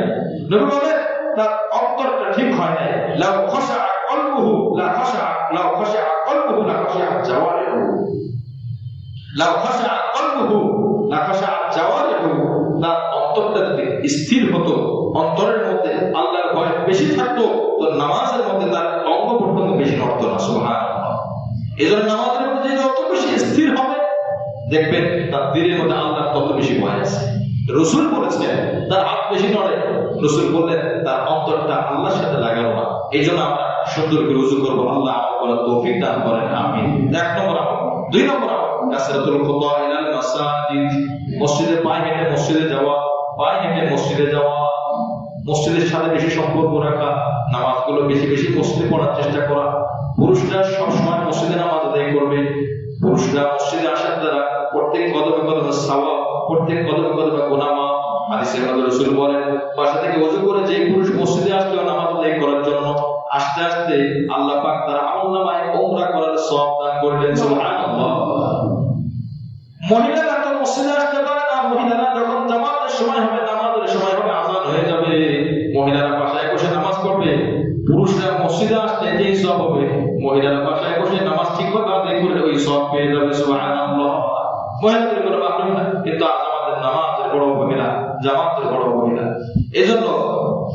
নবী বলেন তার অন্তরটা ঠিক হয় নাই। লাউ খাশা কলবুহু লা খাশা লাউ খাশা কলবুহু লা খাশা জাওয়ারিহু, লাউ খাশা কলবুহু লা খাশা জাওয়ারিহু, তার অন্তরটা যদি স্থির হতো, অন্তরের মধ্যে আল্লাহর ভয় বেশি থাকতো, তো নামাজের মধ্যে তার অঙ্গ প্রত্যঙ্গ বেশি নড়তো না। সুবহানাল্লাহ। এজন্য নামাজের মধ্যে যে যত বেশি স্থির হবে, দেখবেন তার দিলের মধ্যে আল্লাহর তত বেশি ভয় আছে। রাসূল বলেছেন তার হাত বেশি নড়ে, রাসূল বললেন তার অন্তরটা আল্লাহর সাথে লাগানো না। এই জন্য আমরা সুন্দর করে ওযু করবো, আল্লাহ আমল করার তৌফিক দান করেন, আমিন। এক নম্বর আমল। দুই নম্বর আমল কাসরাতুল খুতা ইলাল মাসাজিদ, মসজিদে পায়ে হেঁটে মসজিদে যাওয়া, পায়ে হেঁটে মসজিদে যাওয়া, মসজিদের সাথে বেশি সম্পর্ক রাখা, নামাজগুলো বেশি বেশি মসজিদে পড়ার চেষ্টা করা। পুরুষরা সবসময় মসজিদে নামাজ আদায় করবে। পুরুষরা মসজিদে আসার দ্বারা প্রত্যেক কদমে কদমে সওয়াব, প্রত্যেক কদমে কদমে গুনাহ মাফ। হাদিসের মধ্যে রাসূল বলেন, বাসা থেকে ওযু করে যে পুরুষ মসজিদে আসলো নামাজ আদায় করার জন্য, আস্তে আস্তে আল্লাহ পাক তার আমলনামায় উমরা করার সওয়াব দান করলেন। সুবহানাল্লাহ। মহিলারা তো মসজিদে আসতে পারে না, মহিলারা যখন জামাতের সময় হবে, নামাজের সময় হবে, আযান হয়ে যাবে, মহিলারা বাসায় বসে নামাজ পড়বে। পুরুষরা মসজিদে আসলে যেই সওয়াব হবে, মহিলারা বাসায় বসে নামাজ ঠিকভাবে আদায় করলে ওই সওয়াব পেয়ে যাবে। সুবহানাল্লাহ। মহিলাদের কোনো মাপন না, কিন্তু আজ আমাদের নামাজের বড় মহিলা, জামাতের বড় মহিলা। এজন্য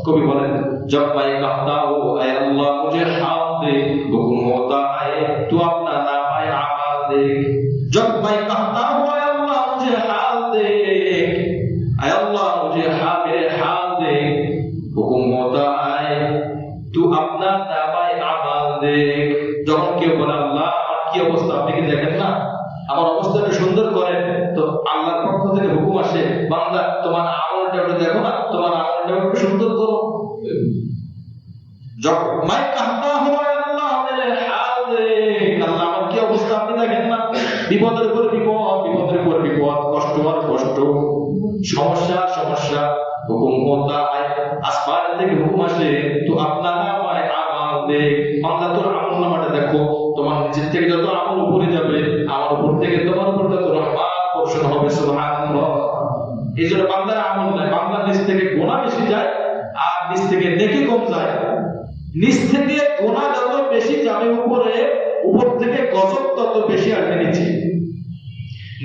কবি বলেন, जब मैं कहता हूँ ऐ अल्लाह मुझे हाथ दे, हुक्म होता है तू अपना नाम अमाल दे। जब मैं कहता हूँ ऐ अल्लाह मुझे हाथ दे, ऐ अल्लाह मुझे मेरे हाथ दे, हुक्म होता है तू अपना नाम अमाल दे। যখন কেউ বলে আল্লাহ আমার কি অবস্থা আপনি কি দেখেন না, আমার অবস্থাটা সুন্দর করেন, তো আল্লাহর পক্ষ থেকে হুকুম আসে, বান্দা তোমার আমলটা একটু দেখো না, তোমার আমলটা একটু সুন্দর করো। मैं कहता हूँ अल्लाह मेरे हाल दे, আল্লাহ আমার কি অবস্থা আপনি দেখেন না, বিপদের উপর বিপদ, বিপদের উপর বিপদ, কষ্ট আর কষ্ট, সমস্যা সমস্যা, হুকুম होता है আসমান থেকে হুকুম আসে, তো আপনার নামায় আমাল দে, বান্দা তোর আমলনামাটা দেখো, তোমার নিজের থেকে যত আমল উপরে যাবে, আমার উপর থেকে তোমার উপর তত রহমত বর্ষণ হবে। সুবহানাল্লাহ। এই জন্য বান্দার আমল নাই, বান্দার নিজ থেকে গুনাহ বেশি যায় আর নিজ থেকে নেকি কম যায়। নিচ থেকে গুনাহ যত বেশি যাবে উপরে, উপর থেকে গজব তত বেশি আসবে নিচে।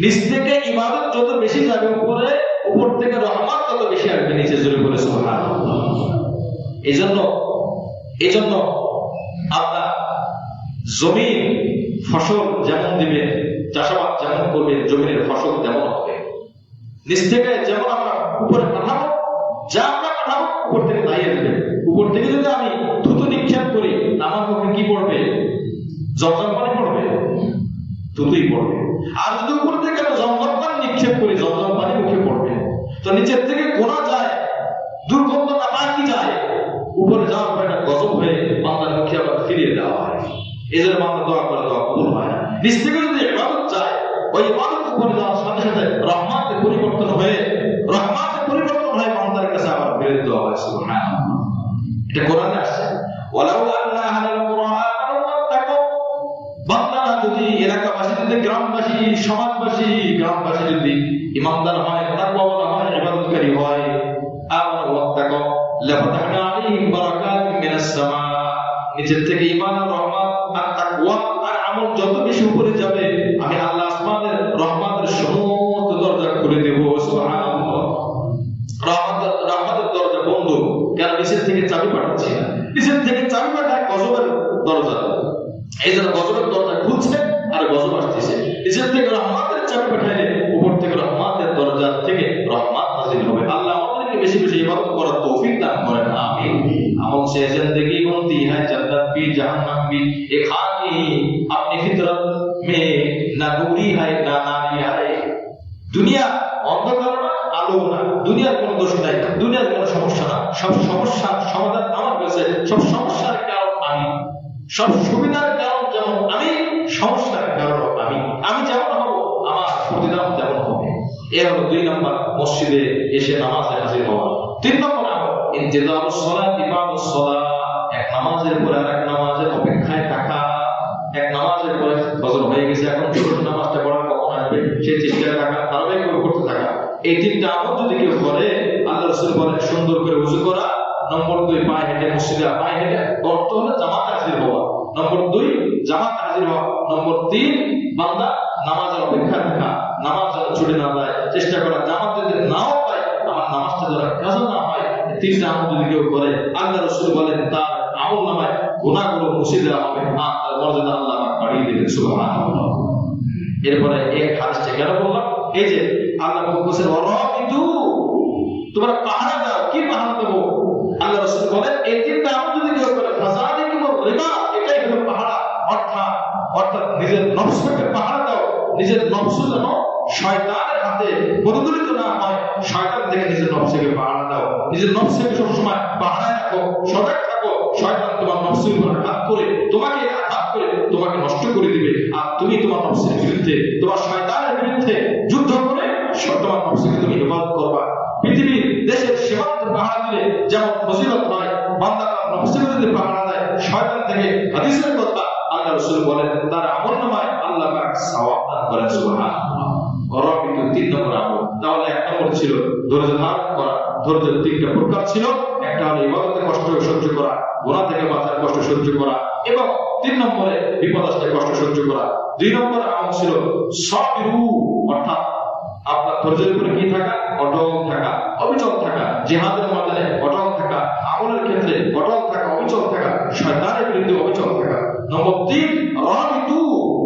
নিচ থেকে ইবাদত যত বেশি যাবে উপরে, উপর থেকে রহমত তত বেশি আসবে নিচে। জোরে বলে সুবহানাল্লাহ। এজন্য আল্লাহ জমিন ফসল যেমন দিবেন, চাষাবাদ যেমন করবেন, জমিনের ফসল তেমন হবে। নিচ থেকে যেমন আমরা উপরে পাঠাবো, যা আমরা পাঠাবো উপর থেকে তাই আসবে। উপর থেকে যদি আমি থুতু নিক্ষেপ করি, আমার মুখে কি পড়বে? জমজম পানি পড়বে? থুতুই পড়বে। আর যদি উপর থেকে আমি জমজম পানি নিক্ষেপ করি, জমজম পানি মুখে পড়বে। তো নিচের থেকে গোনা যায়, দুর্গন্ধটা বাকি যায়, উপরে যাওয়ার পর একটা গজব হয়ে বান্দার মুখে আবার ফিরিয়ে দেওয়া হয়। এই জন্য বান্দা দোয়া করে দোয়া কবুল হয় না। নিচ থেকে যদি ইবাদত যায়, ওই ইবাদত উপরে যাওয়ার সাথে সাথে রহমতে পরিবর্তন হয়ে বান্দার কাছে আবার ফিরে দেওয়া হয়। সুবহানাল্লাহ। এটা কোরআনে আসছে, ওয়ালাউ আন্না আহলাল কুরআন আমানু বান্দারা যদি, এলাকাবাসী যদি, গ্রামবাসী, সমাজবাসী, গ্রামবাসী যদি ইমানদার হয়, তাকওয়াওয়ালা হয়, ইবাদতকারী হয়, আমানু ওয়াত্তাকু লাফাতাহনা আলাইহিম বারাকাতিন মিনাস সামা, নিজের থেকে ঈমান আর রহমত আর তাকওয়া আর আমল যত বেশি উপরে যাবে, আমি আল্লাহ আসমানের রহমতের সমস্ত দরজা খুলে দেব। সুবহানাল্লাহ। রহমতের দরজা বন্ধ, কারণ নিচের থেকে চাবি পাঠাচ্ছি না, নিচের থেকে চাবি পাঠায় গজবের দরজা। এই জন্য গজবের দরজা খুলছে আর গজব আসতেছে। নিচের থেকে রহমতের চাবি পাঠাইলে উপর থেকে রহমতের দরজা থেকে রহমত নাযিল হবে। আল্লাহ আমাদেরকে বেশি বেশি ইবাদত করার তৌফিক দান করেন, আমিন। আমল से जिंदगी बनती है जन्नत भी जहन्नम भी, ये खाकी अपनी फितरत में ना नूरी है ना नारी है। দুনিয়া অন্ধকার না, আলো না, দুনিয়ার কোনো দোষ নাই, দুনিয়ার কোনো সমস্যা না, সব সমস্যার সমাধান আমার কাছে, সব সমস্যার কারণ আমি, সব সুবিধার কারণ যেমন আমি, সমস্যার কারণ আমি যেমন হব আমার প্রতিদান তেমন হবে। এ হলো 2 নম্বর মসজিদে এসে নামাজে হাজির হওয়া। 3 নম্বর আমল ইনতিজারুস সালাত ইবাদুস সালাত। 1 নামাজের পরে আরেক নামাজের অপেক্ষায় থাকা, এক নামাজের পরে ফজর হয়ে গেছে, এখন ছোট নামাজটা পড়া কখন আসবে সেই চেষ্টায় থাকা, ধারাবাহিক করতে থাকা। এই তিনটা আমল যদি কেউ করে, আল্লাহ রাসূল বলেন সুন্দর করে ওযু করা, নম্বর 2 পায়ে হেঁটে মসজিদে, পায়ে হেঁটে অর্থ হলো জামাতে হাজির হওয়া, নম্বর 2 জামাতে হাজির হওয়া, নম্বর 3 বান্দা নামাজের অপেক্ষায় থাকা, নামাজ যেন ছুটে না যায় চেষ্টা করা, জামাত যদি নাও পায় আমার নামাজটা যেন কাজা না হয়। তিনটা আমল যদি কেউ করে আল্লাহ রাসূল বলেন তার আমল নামায় গুনাহগুলো মুছে দেওয়া হবে, আর তার মর্যাদা আল্লাহ বাড়িয়ে দিবেন। সুবহানাল্লাহ। এরপরে এই হাদিসটা কেন বললাম? এই যে আল্লাহ বলছেন ওয়ারাবিতু, তোমরা পাহারা দাও। কি পাহারা দেবো? আল্লাহ রাসূল বলেন এই তিনটা আমল যদি কেউ করে ফাসাদিকুম রিবা, এটাই হলো পাহারা। অর্থাৎ নিজের নফসকে পাহারা দাও, নিজের নফস যেন শয়তানের হাতে পরিচালিত না হয়, শয়তান থেকে নিজের নফসকে পাহারা দাও, নিজের নফসকে সবসময় পাহারায় রাখো, সজাগ থাকো। শয়তান তোমার নফসের উপর আঘাত করে তোমাকে নষ্ট করে দিবে, আর তুমি তোমার নফসের বিরুদ্ধে, তোমার শয়তানের বিরুদ্ধে যুদ্ধ করে তোমার নফসকে তুমি হেফাজত করবা। পৃথিবীর দেশের সীমান্তে পাহারা দিলে যেমন ফজিলত হয়, বান্দা তার নফসের বিরুদ্ধে পাহারা দেয় শয়তান থেকে। হাদিসের কথা আল্লাহ রাসূল বলেন তার আমলনামায় আল্লাহ পাক সওয়াব দান করেন। সুবহানাল্লাহ। ওয়ারাবিতু 3 নম্বর আমল। তাহলে 1 নম্বর ছিল ধৈর্য ধারণ করা। ধৈর্যের 3টা প্রকার ছিল। একটা হলো ইবাদতে কষ্ট সহ্য করা, গুনাহ থেকে বাঁচার কষ্ট সহ্য করা, এবং 3 নম্বরে বিপদ আসলে কষ্ট সহ্য করা। 2 নম্বর আমল ছিল সাবরু, অর্থাৎ আপনার ধৈর্যের উপরে কি থাকা? অটল থাকা, অবিচল থাকা, জিহাদের ময়দানে অটল থাকা, আমলের ক্ষেত্রে অটল থাকা, অবিচল থাকা, শয়তানের বিরুদ্ধে অবিচল থাকা। নম্বর 3 রাবিতু,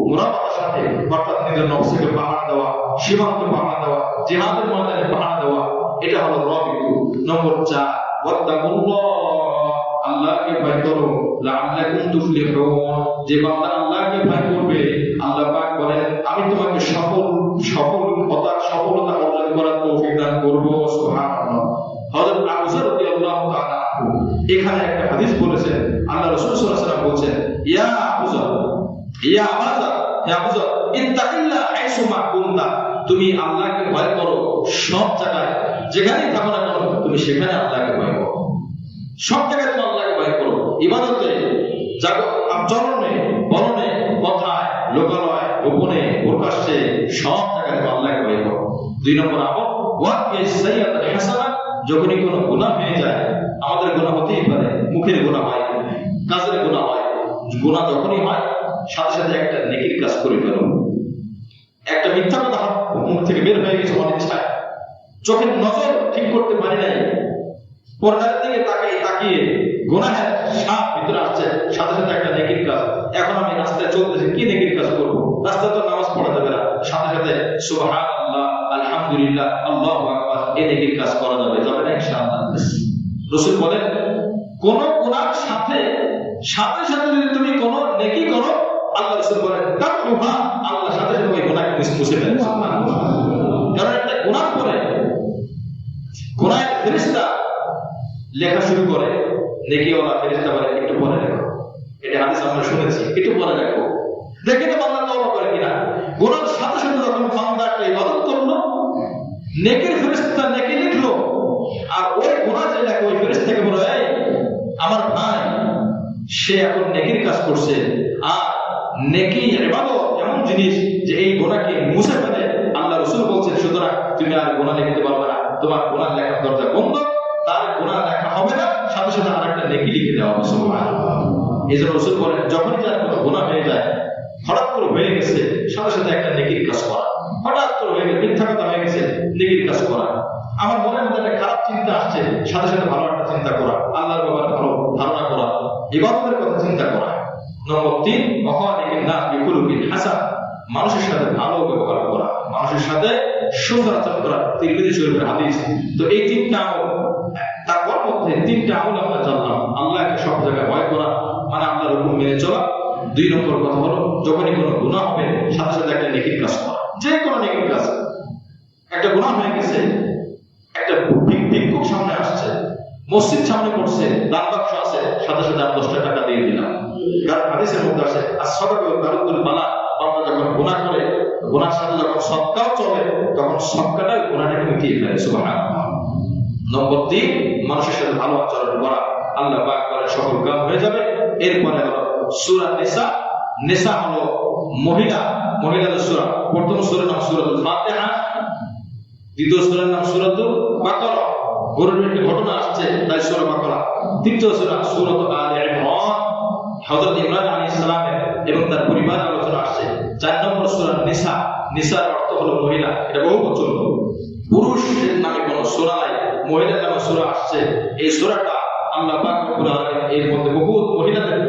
মুরাবাতার সাথে, অর্থাৎ নিজের নফসকে পাহারা দেওয়া, সীমান্ত পাহারা দেওয়া, জিহাদের ময়দানে পাহারা দেওয়া, এটা হলো রাবিতু। নম্বর 4 ওয়াত্তাকুল্লাহ, আল্লাহকে ভয় করো, লাআল্লাকুম তুফলিহুন, যে বান্দা আল্লাহকে ভয় করবে আল্লাহ পাক বলেন আমি তোমাকে সফলতা অর্জন করার তৌফিক দান করব। সুবহানাল্লাহ। হযরত আবু যর রাদিয়াল্লাহু তাআলা এখানে একটা হাদিস বলেছেন, আল্লাহ রাসূল সাল্লাল্লাহু আলাইহি ওয়াসাল্লাম বলেছেন ইয়া আবু যর, ইয়া আবু যর ইত্তাকিল্লাহ আইসুমা কুনতা, তুমি আল্লাহকে ভয় করো সব জায়গায়, যেখানেই থাকো না কেন তুমি সেখানে আল্লাহকে ভয় করো, সব জায়গায় তুমি আল্লাহকে ভয় করো। ইবাদতে, আচরণে, বলনে, কথায়, লোকালয়, গোপনে, প্রকাশ্যে, সব জায়গায় তুমি আল্লাহকে ভয় করো। 2 নম্বর আমল ওয়াকিস সাইয়্যাতুল হাসানাত, যখনই কোনো গুনাহ হয়ে যায়, আমাদের গুনাহ হতেই পারে, মুখের গুনাহ হয়, কাজের গুনাহ হয়, গুনাহ যখনই হয় সাথে সাথে একটা নেকির কাজ করে ফেলো। একটা মিথ্যা কথা মুখ থেকে বের হয়ে গেছে অনিচ্ছায়, চোখের নজর ঠিক করতে পারি নাই, পর্দার দিকে তাকিয়ে গুনাহের সাপ ভিতরে আসছে, সাথে সাথে একটা নেকির কাজ। এখন আমি রাস্তায় চলতেছি, কি নেকির কাজ করবো? রাস্তায় তো নামাজ পড়া যাবে না, সাথে সাথে সুবহানাল্লাহ, আলহামদুলিল্লাহ, আল্লাহু আকবার, এই নেকির কাজ করা যাবে না ইনশাআল্লাহ। রাসূল বলেন কোন গুনার সাথে সাথে যদি তুমি কোন নেকি করো, আল্লাহ রাসূল বলেন তাকওয়া, আল্লাহ সাথে সাথে ওই গুনাহকে মুছে ফেলেন। সুবহানাল্লাহ। কারণ একটা গুনাহ করে গুনাহের ফেরেশতা লেখা শুরু করে, নেকিওয়ালা ফেরেশতা বলে একটু পরে লেখো, এটা হাদিস আমরা শুনেছি, একটু পরে লেখো, দেখে তো বান্দা তওবা করে কিনা। গুনাহের সাথে সাথে যখন বান্দা একটা ইবাদত করলো, নেকির ফেরেশতা নেকি লিখলো, আর ওই গুনাহ যে লেখে ওই ফেরেশতাকে বলে এই আমার ভাই সে এখন নেকির কাজ করছে। আর নেকি ইবাদত এমন জিনিস যে এই গুনাহকে মুছে ফেলে। আল্লাহ রাসূল বলছেন সুতরাং তুমি আর গুনাহ লিখতে পারবে না, তোমার গুনাহ লেখার দরজা বন্ধ, তার গুনাহ লেখা হবে না, সাথে সাথে আরেকটা নেকি লিখে দেওয়া হবে। সুবহানাল্লাহ। এইজন্য রাসূল বলেন যখনই যার কোনো গুনাহ হয়ে যায়, হঠাৎ করে হয়ে গেছে, সাথে সাথে একটা নেকির কাজ করা, হঠাৎ করে হয়ে গেছে, মিথ্যা কথা হয়ে গেছে, নেকির কাজ করা। আমার মনের মধ্যে একটা খারাপ চিন্তা আসছে, সাথে সাথে ভালো একটা চিন্তা করা, আল্লাহর ব্যাপারে ভালো ধারণা করা, ইবাদতের কথা চিন্তা করা। নম্বর 3 ওয়াখালিকিন নাস বিখুলুকিন হাসান, মানুষের সাথে ভালো ব্যবহার করা, মানুষের সাথে সুন্দর আচরণ করা। তিরমিজি শরীফের হাদিস। তো এই 3টা আমল, তাকওয়ার মধ্যে 3টা আমল আমরা জানলাম। আল্লাহকে সব জায়গায় ভয় করা মানে আল্লাহর হুকুম মেনে চলা। 2 নম্বর কথা হলো যখনই কোনো গুনাহ হবে সাথে সাথে একটা নেকির কাজ করা, যে কোনো নেকির কাজ। একটা গুনাহ হয়ে গেছে, একটা ভিক্ষুক সামনে আসছে, মসজিদ সামনে পড়ছে, দান বাক্স আছে, সাথে সাথে আমি 10 টাকা দিয়ে দিলাম। কারণ হাদিসের মধ্যে আছে as-সাদাকাতু তারুদ্দুল বালা, বান্দা যখন গুনাহ করে, গুনাহর সাথে যখন সদকাও চলে, তখন সদকাটা গুনাহটাকে মিটিয়ে ফেলে। সুবহানাল্লাহ। নম্বর 3 মানুষের সাথে ভালো আচরণ করা, আল্লাহ পাক করে সকল কাম হয়ে যাবে। এরপরে হলো সূরা নিসা। নিসা হলো মহিলাদের সূরা। প্রথম সূরার নাম সূরাতুল ফাতিহা, দ্বিতীয় সূরার নাম সূরাতুল বাকারা। গরুর একটি ঘটনা আসছে তাই সূরা বাকারা। তৃতীয় সূরা সূরাতুল আলে ইমরান, হযরত ইমরান আলাইহিস সালামের এবং তার পরিবারের আলোচনা আসছে। 4 নম্বর সূরা নিসা। নিসার অর্থ হলো মহিলা, এটা বহুবচন। পুরুষের নামে কোনো সূরা নাই, মহিলার নামে সূরা আসছে। এই সূরাটা আল্লাহ পাক রব্বুল আলামিন এর মধ্যে বহুত মহিলাদের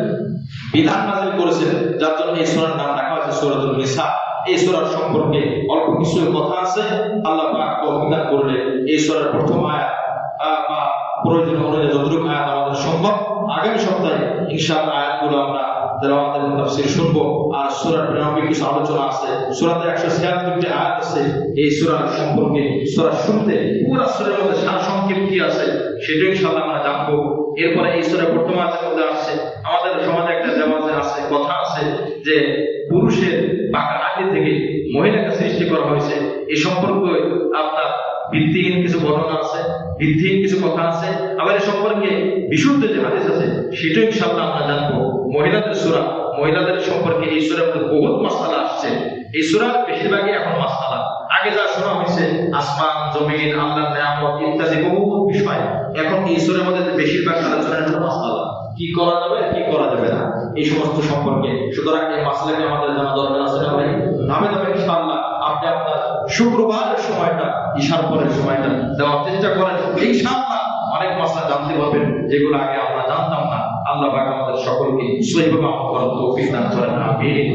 বিধান নাযিল করেছেন, যার জন্য এই সূরার নাম রাখা হয়েছে সূরাতুল নিসা। এই সূরার সম্পর্কে অল্প কিছু কথা আছে। আল্লাহ পাক তৌফিক করলে এই সূরার প্রথম আয়াত বা প্রয়োজন অনুযায়ী যতটুকু আয়াত আমাদের সম্ভব আগামী সপ্তাহে ইনশাআল্লাহ আয়াতগুলো আমরা তেলাওয়াত এবং তাফসীর শুনবো। আর সূরার প্রারম্ভিক কিছু আলোচনা আছে। সূরাতে 176টি আয়াত আছে। এই সূরার সম্পর্কে সূরা শুনতে পুরো সূরার মধ্যে সারসংক্ষেপ কি আছে সেটা ইনশাআল্লাহ আমরা জানবো। এরপরে এই সূরা প্রথম আয়াতের মধ্যে আছে আমাদের সমাজে একটা রেওয়াজ আছে, কথা আছে যে পুরুষের পাকা আগে থেকে মহিলাকে সৃষ্টি করা হয়েছে। এই সম্পর্কে আপনার ভিত্তিহীন কিছু বর্ণনা আছে, ভিত্তিহীন কিছু কথা আছে। আবার এই সম্পর্কে বিশুদ্ধ যে হাদিস আছে সেটাও ইনশাআল্লাহ আমরা জানবো। মহিলাদের সূরা, মহিলাদের সম্পর্কে এই সূরার মধ্যে বহুত মাসআলা আসছে। এই সূরার বেশিরভাগই এখন মাসআলা। আগে যা শোনা হয়েছে আসমান জমিন আল্লাহর নিয়ামত ইত্যাদি বহুত বিষয়, এখন এই সূরার মধ্যে বেশিরভাগ আলোচনা হলো মাসআলা, কি করা যাবে কি করা যাবে না এই সমস্ত সম্পর্কে। সুতরাং এই মাসআলাকে আমাদের জানা দরকার আছে না ভাই? ধাপে ধাপে ইনশাআল্লাহ আপনি আপনার শুক্রবারের সময়টা, ঈশার পরের সময়টা দেওয়ার চেষ্টা করেন। ইনশাআল্লাহ অনেক মাসআলা জানতে পারবেন যেগুলো আগে আমরা জানতাম না। আল্লাহ পাক আমাদের সকলকে সহিভাবে আমল করার তৌফিক দান করেন। আমিন।